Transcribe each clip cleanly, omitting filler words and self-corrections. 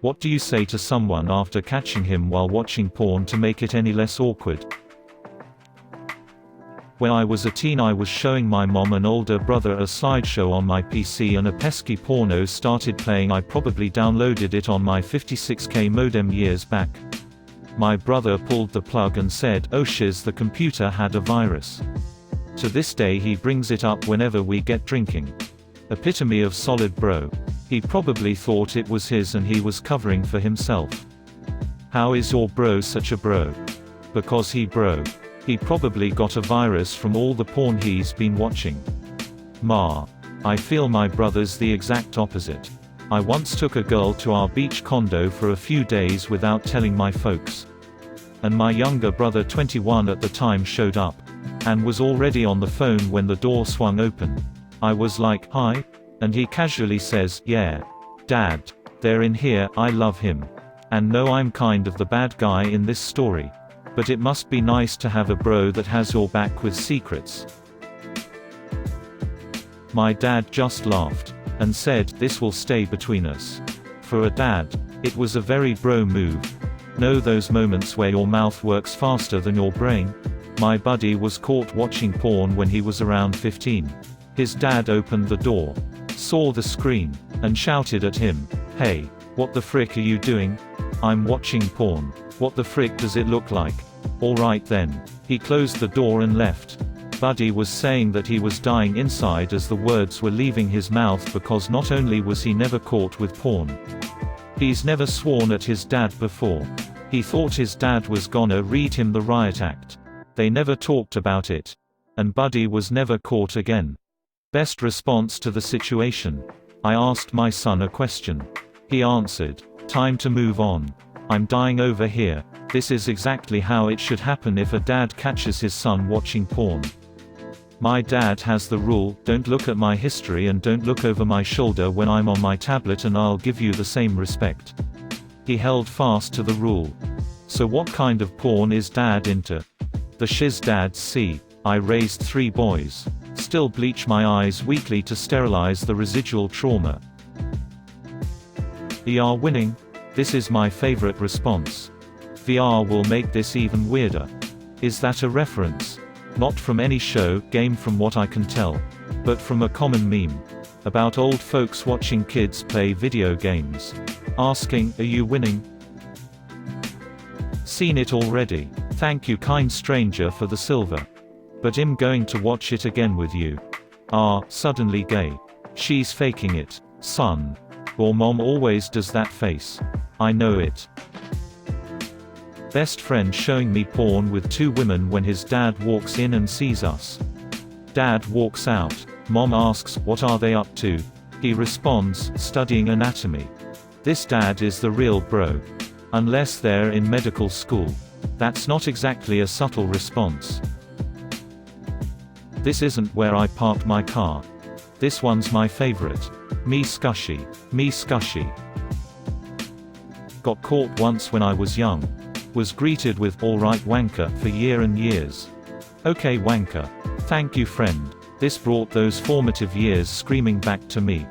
What do you say to someone after catching him while watching porn to make it any less awkward? When I was a teen, I was showing my mom and older brother a slideshow on my PC and a pesky porno started playing. I probably downloaded it on my 56K modem years back. My brother pulled the plug and said, "Oh shiz, the computer had a virus." To this day he brings it up whenever we get drinking. Epitome of solid bro. He probably thought it was his and he was covering for himself. How is your bro such a bro? Because he bro. He probably got a virus from all the porn he's been watching. Ma. I feel my brother's the exact opposite. I once took a girl to our beach condo for a few days without telling my folks. And my younger brother, 21 at the time, showed up. And was already on the phone when the door swung open. I was like, "Hi?" And he casually says, "Yeah. Dad. They're in here, I love him. And no, I'm kind of the bad guy in this story. But it must be nice to have a bro that has your back with secrets." My dad just laughed. And said, "This will stay between us." For a dad, it was a very bro move. Know those moments where your mouth works faster than your brain? My buddy was caught watching porn when he was around 15. His dad opened the door, saw the screen, and shouted at him, "Hey, what the frick are you doing?" "I'm watching porn." "What the frick does it look like?" "Alright then." He closed the door and left. Buddy was saying that he was dying inside as the words were leaving his mouth because not only was he never caught with porn, he's never sworn at his dad before. He thought his dad was gonna read him the riot act. They never talked about it. And Buddy was never caught again. Best response to the situation. I asked my son a question. He answered, "Time to move on. I'm dying over here." This is exactly how it should happen if a dad catches his son watching porn. My dad has the rule, "Don't look at my history and don't look over my shoulder when I'm on my tablet and I'll give you the same respect." He held fast to the rule. So what kind of porn is dad into? The shiz dads see. I raised 3 boys. Still bleach my eyes weekly to sterilize the residual trauma. "VR winning? This is my favorite response. VR will make this even weirder." Is that a reference? Not from any show, game from what I can tell. But from a common meme. About old folks watching kids play video games. Asking, "Are you winning?" Seen it already. Thank you kind stranger for the silver. But I'm going to watch it again with you. Ah, suddenly gay. She's faking it. Son. Or mom always does that face. I know it. Best friend showing me porn with 2 women when his dad walks in and sees us. Dad walks out. Mom asks, "What are they up to?" He responds, "Studying anatomy." This dad is the real bro. Unless they're in medical school. That's not exactly a subtle response. This isn't where I parked my car. This one's my favorite. Me scushy. Me scushy. Got caught once when I was young. Was greeted with "Alright wanker" for years and years. Okay wanker. Thank you friend. This brought those formative years screaming back to me.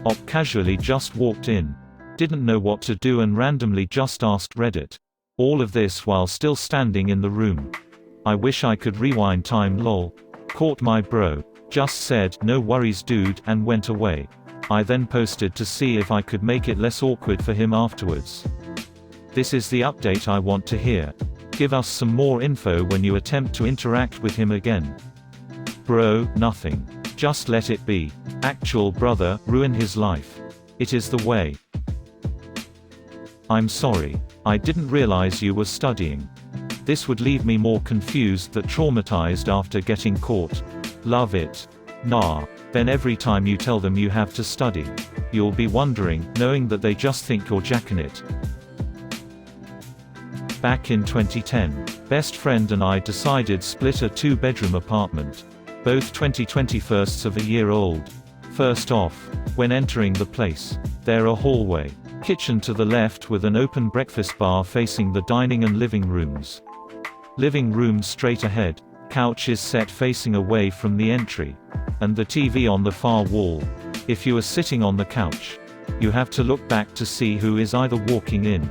Op casually just walked in. Didn't know what to do and randomly just asked Reddit. All of this while still standing in the room. I wish I could rewind time lol. Caught my bro. Just said, "No worries dude," and went away. I then posted to see if I could make it less awkward for him afterwards. This is the update I want to hear. Give us some more info when you attempt to interact with him again. Bro, nothing. Just let it be. Actual brother, ruin his life. It is the way. I'm sorry. I didn't realize you were studying. This would leave me more confused than traumatized after getting caught. Love it. Nah. Then every time you tell them you have to study, you'll be wondering, knowing that they just think you're jacking it. Back in 2010, best friend and I decided split a 2-bedroom apartment. Both 2021sts of a year old. First off, when entering the place, there a hallway. Kitchen to the left with an open breakfast bar facing the dining and living rooms. Living room straight ahead. Couch is set facing away from the entry. And the TV on the far wall. If you are sitting on the couch, You have to look back to see who is either walking in,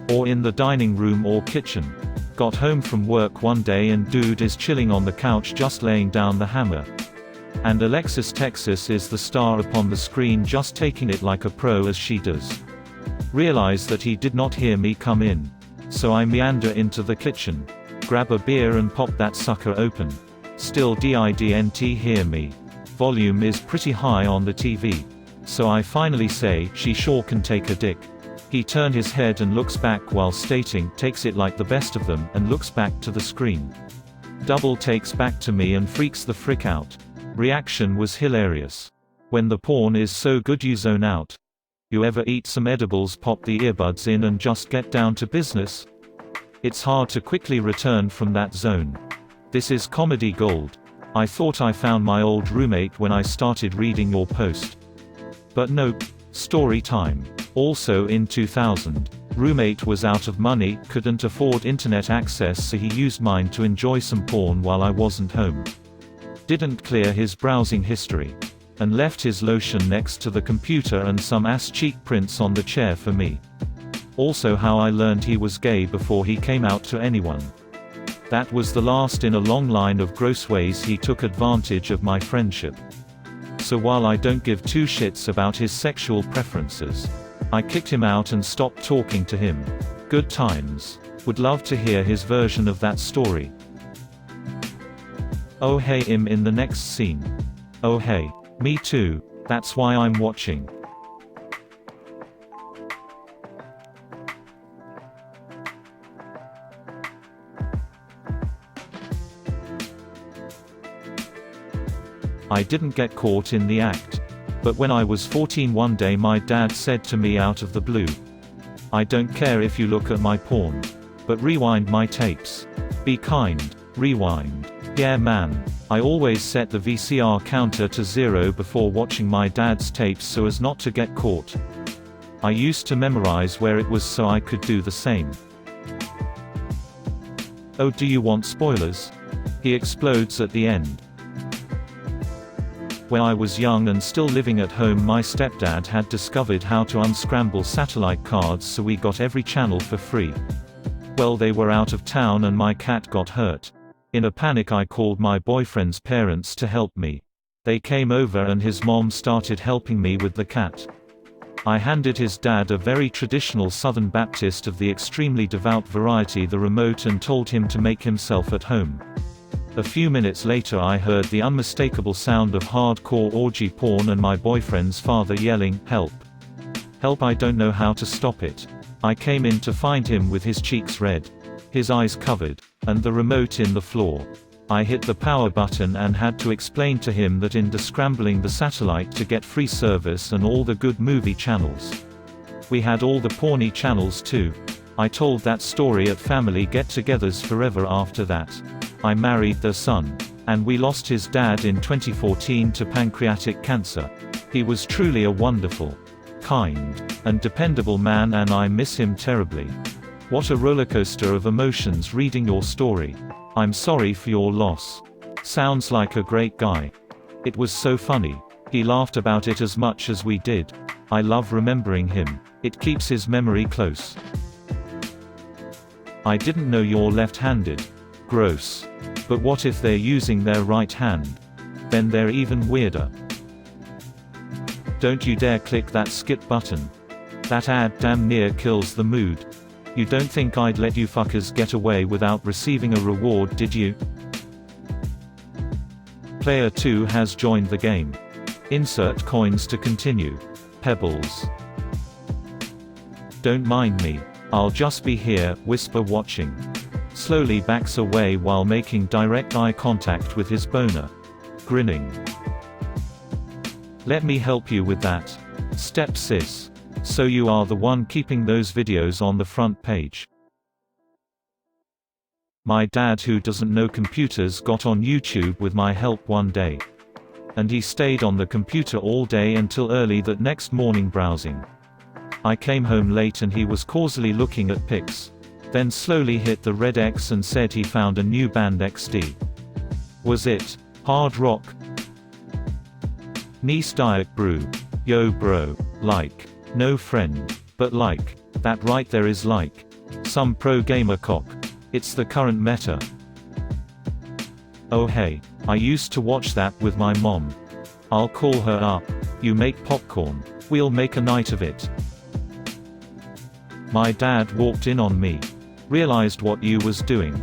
or in the dining room or kitchen. Got home from work one day and dude is chilling on the couch just laying down the hammer. And Alexis Texas is the star upon the screen just taking it like a pro as she does. Realize that he did not hear me come in. So I meander into the kitchen, grab a beer and pop that sucker open. Still didn't hear me. Volume is pretty high on the TV. So I finally say, she sure can take a dick. He turned his head and looks back while stating, takes it like the best of them, and looks back to the screen. Double takes back to me and freaks the frick out. Reaction was hilarious. When the porn is so good you zone out. You ever eat some edibles, pop the earbuds in and just get down to business? It's hard to quickly return from that zone. This is comedy gold. I thought I found my old roommate when I started reading your post. But nope. Story time. Also in 2000. Roommate was out of money, couldn't afford internet access, so he used mine to enjoy some porn while I wasn't home. Didn't clear his browsing history. And left his lotion next to the computer and some ass cheek prints on the chair for me. Also how I learned he was gay before he came out to anyone. That was the last in a long line of gross ways he took advantage of my friendship. So while I don't give two shits about his sexual preferences, I kicked him out and stopped talking to him. Good times. Would love to hear his version of that story. Oh hey, him in the next scene. Oh hey. Me too. That's why I'm watching. I didn't get caught in the act. But when I was 14 one day my dad said to me out of the blue, I don't care if you look at my porn, but rewind my tapes. Be kind. Rewind. Yeah man. I always set the VCR counter to 0 before watching my dad's tapes so as not to get caught. I used to memorize where it was so I could do the same. Oh, do you want spoilers? He explodes at the end. When I was young and still living at home, my stepdad had discovered how to unscramble satellite cards, so we got every channel for free. Well, they were out of town and my cat got hurt. In a panic I called my boyfriend's parents to help me. They came over and his mom started helping me with the cat. I handed his dad, a very traditional Southern Baptist of the extremely devout variety, the remote and told him to make himself at home. A few minutes later I heard the unmistakable sound of hardcore orgy porn and my boyfriend's father yelling, "Help! Help, I don't know how to stop it." I came in to find him with his cheeks red, his eyes covered, and the remote in the floor. I hit the power button and had to explain to him that in descrambling the satellite to get free service and all the good movie channels. We had all the porny channels too. I told that story at family get-togethers forever after that. I married their son. And we lost his dad in 2014 to pancreatic cancer. He was truly a wonderful, kind, and dependable man, and I miss him terribly. What a rollercoaster of emotions reading your story. I'm sorry for your loss. Sounds like a great guy. It was so funny. He laughed about it as much as we did. I love remembering him. It keeps his memory close. I didn't know you're left-handed. Gross. But what if they're using their right hand? Then they're even weirder. Don't you dare click that skip button. That ad damn near kills the mood. You don't think I'd let you fuckers get away without receiving a reward, did you? Player 2 has joined the game. Insert coins to continue. Pebbles. Don't mind me. I'll just be here, whisper watching. Slowly backs away while making direct eye contact with his boner. Grinning. Let me help you with that. Step sis. So you are the one keeping those videos on the front page. My dad, who doesn't know computers, got on YouTube with my help one day. And he stayed on the computer all day until early that next morning browsing. I came home late and he was causally looking at pics. Then slowly hit the red X and said he found a new band XD. Was it hard rock? Nice Diet Brew. Yo bro. Like. No friend. But like. That right there is like. Some pro gamer cock. It's the current meta. Oh hey. I used to watch that with my mom. I'll call her up. You make popcorn. We'll make a night of it. My dad walked in on me. Realized what you was doing.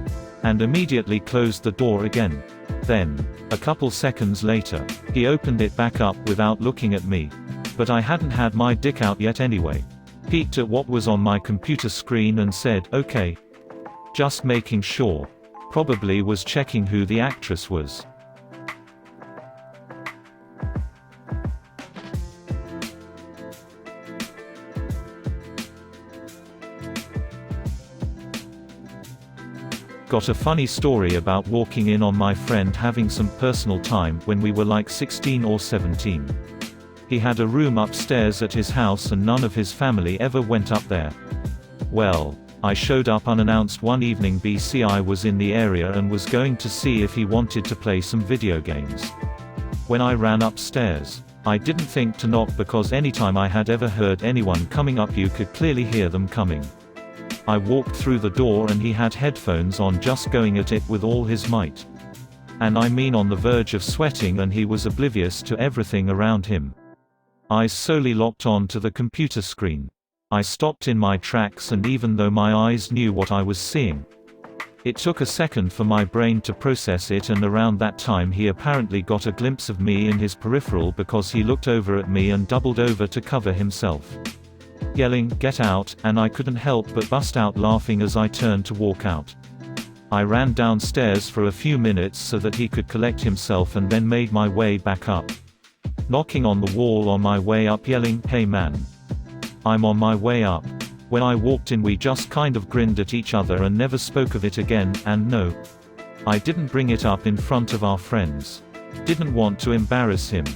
And immediately closed the door again. Then, a couple seconds later, he opened it back up without looking at me. But I hadn't had my dick out yet anyway. Peeked at what was on my computer screen and said, okay. Just making sure. Probably was checking who the actress was. Got a funny story about walking in on my friend having some personal time when we were like 16 or 17. He had a room upstairs at his house and none of his family ever went up there. Well, I showed up unannounced one evening. I was in the area and was going to see if he wanted to play some video games. When I ran upstairs, I didn't think to knock because anytime I had ever heard anyone coming up you could clearly hear them coming. I walked through the door and he had headphones on just going at it with all his might. And I mean on the verge of sweating, and he was oblivious to everything around him. Eyes solely locked on to the computer screen. I stopped in my tracks, and even though my eyes knew what I was seeing, it took a second for my brain to process it, and around that time he apparently got a glimpse of me in his peripheral because he looked over at me and doubled over to cover himself. Yelling, "Get out," and I couldn't help but bust out laughing as I turned to walk out. I ran downstairs for a few minutes so that he could collect himself and then made my way back up. Knocking on the wall on my way up yelling, "Hey man. I'm on my way up." When I walked in we just kind of grinned at each other and never spoke of it again, and no. I didn't bring it up in front of our friends. Didn't want to embarrass him.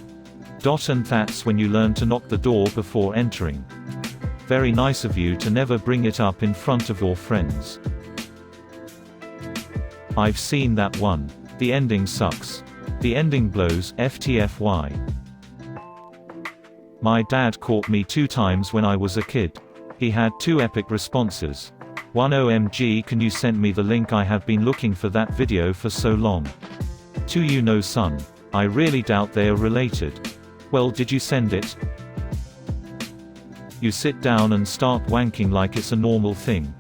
And that's when you learn to knock the door before entering. Very nice of you to never bring it up in front of your friends. I've seen that one. The ending sucks. The ending blows, FTFY. My dad caught me 2 times when I was a kid. He had 2 epic responses. One, "OMG, can you send me the link? I have been looking for that video for so long." 2, "You know son. I really doubt they are related." "Well, did you send it?" You sit down and start wanking like it's a normal thing.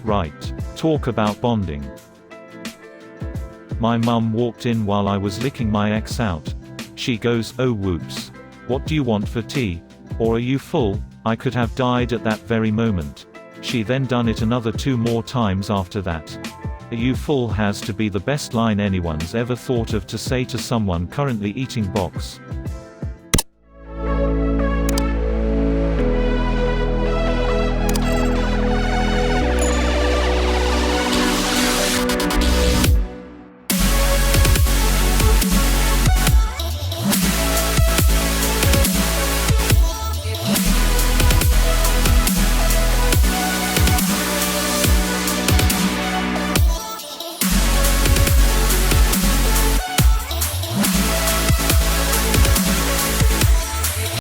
Right. Talk about bonding. My mum walked in while I was licking my ex out. She goes, "Oh whoops. What do you want for tea? Or are you full?" I could have died at that very moment. She then done it another 2 more times after that. "Are you full?" has to be the best line anyone's ever thought of to say to someone currently eating box.